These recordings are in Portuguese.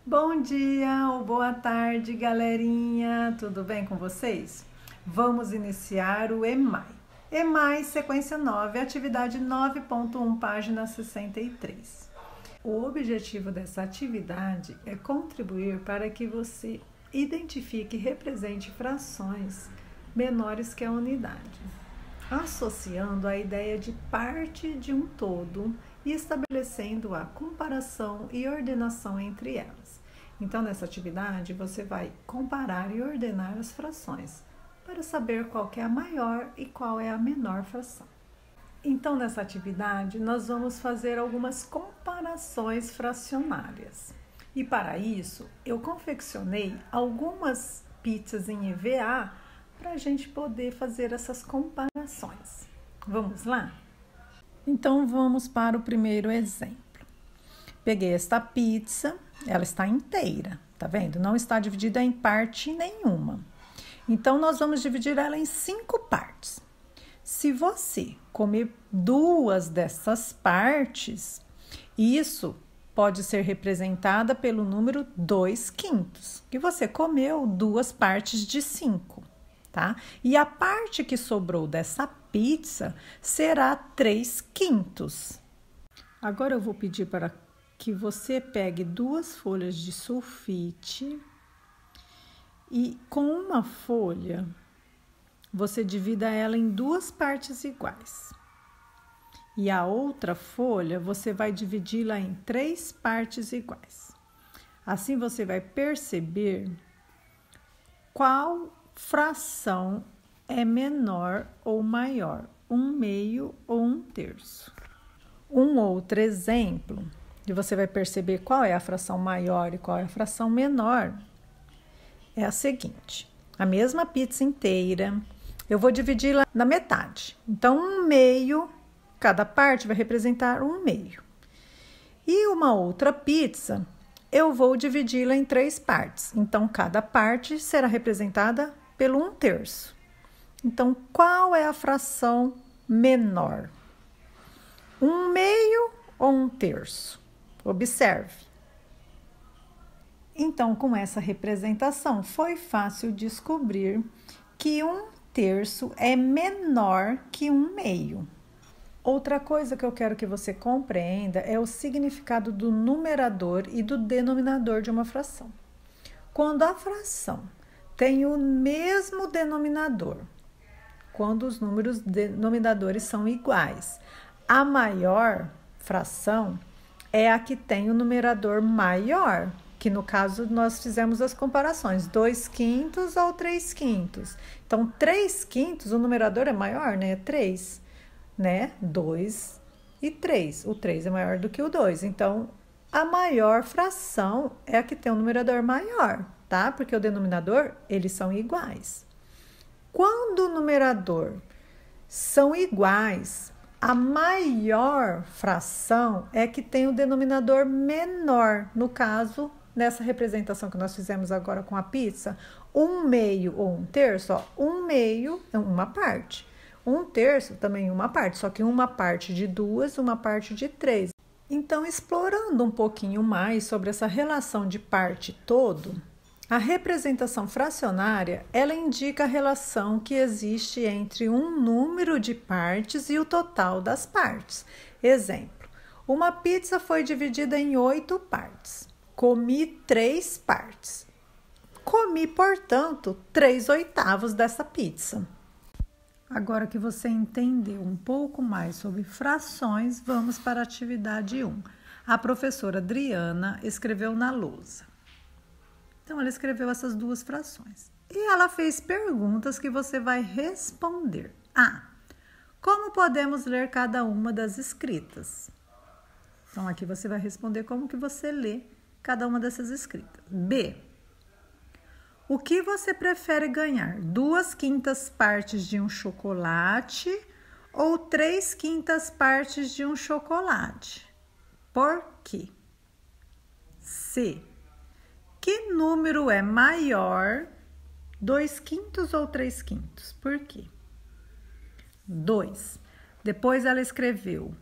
Bom dia ou boa tarde, galerinha! Tudo bem com vocês? Vamos iniciar o EMAI. EMAI, sequência 9, atividade 9.1, página 63. O objetivo dessa atividade é contribuir para que você identifique e represente frações menores que a unidade, associando a ideia de parte de um todo e estabelecendo a comparação e ordenação entre elas. Então, nessa atividade, você vai comparar e ordenar as frações para saber qual que é a maior e qual é a menor fração. Então, nessa atividade, nós vamos fazer algumas comparações fracionárias. E para isso, eu confeccionei algumas pizzas em EVA para a gente poder fazer essas comparações. Vamos lá? Então, vamos para o primeiro exemplo. Peguei esta pizza, ela está inteira, tá vendo? Não está dividida em parte nenhuma. Então, nós vamos dividir ela em 5 partes. Se você comer 2 dessas partes, isso pode ser representada pelo número 2/5, que você comeu 2 partes de 5. Tá? E a parte que sobrou dessa pizza será 3/5. Agora eu vou pedir para que você pegue 2 folhas de sulfite e com uma folha você divida ela em 2 partes iguais. E a outra folha você vai dividi-la em 3 partes iguais. Assim você vai perceber qual fração é menor ou maior, 1/2 ou 1/3. Um outro exemplo, e você vai perceber qual é a fração maior e qual é a fração menor, é a seguinte: a mesma pizza inteira, eu vou dividi-la na metade. Então, 1/2, cada parte vai representar 1/2. E uma outra pizza, eu vou dividi-la em 3 partes. Então, cada parte será representada pelo 1/3. Então, qual é a fração menor? 1/2 ou 1/3? Observe. Então, com essa representação, foi fácil descobrir que 1/3 é menor que 1/2. Outra coisa que eu quero que você compreenda é o significado do numerador e do denominador de uma fração. Quando a fração tem o mesmo denominador, quando os números denominadores são iguais, a maior fração é a que tem o numerador maior, que no caso nós fizemos as comparações, 2/5 ou 3/5. Então, 3/5, o numerador é maior, né? 3, né? 2 e 3. O 3 é maior do que o 2. Então, a maior fração é a que tem o numerador maior, tá? Porque o denominador, eles são iguais. Quando o numerador são iguais, a maior fração é que tem o denominador menor. No caso, nessa representação que nós fizemos agora com a pizza, 1/2 ou 1/3, ó, 1/2 é uma parte. 1/3 também uma parte, só que uma parte de 2, uma parte de 3. Então, explorando um pouquinho mais sobre essa relação de parte todo, a representação fracionária, ela indica a relação que existe entre um número de partes e o total das partes. Exemplo, uma pizza foi dividida em 8 partes. Comi 3 partes. Comi, portanto, 3/8 dessa pizza. Agora que você entendeu um pouco mais sobre frações, vamos para a atividade 1. A professora Adriana escreveu na lousa. Então, ela escreveu essas 2 frações. E ela fez perguntas que você vai responder. A. Como podemos ler cada uma das escritas? Então, aqui você vai responder como que você lê cada uma dessas escritas. B. O que você prefere ganhar? 2/5 partes de um chocolate ou 3/5 partes de um chocolate? Por quê? C. Que número é maior? 2/5 ou 3/5? Por quê? 2. Depois ela escreveu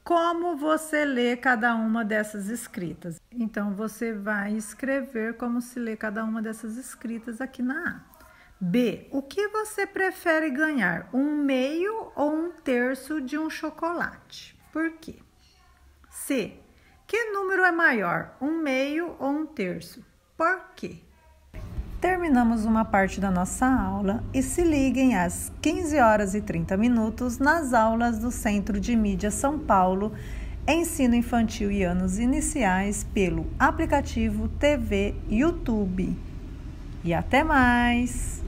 Como você lê cada uma dessas escritas? Então, você vai escrever como se lê cada uma dessas escritas aqui na A. B. O que você prefere ganhar? 1/2 ou 1/3 de um chocolate? Por quê? C. Que número é maior? 1/2 ou 1/3? Por quê? Terminamos uma parte da nossa aula e se liguem às 15h30 nas aulas do Centro de Mídia São Paulo, Ensino Infantil e Anos Iniciais pelo aplicativo TV YouTube. E até mais!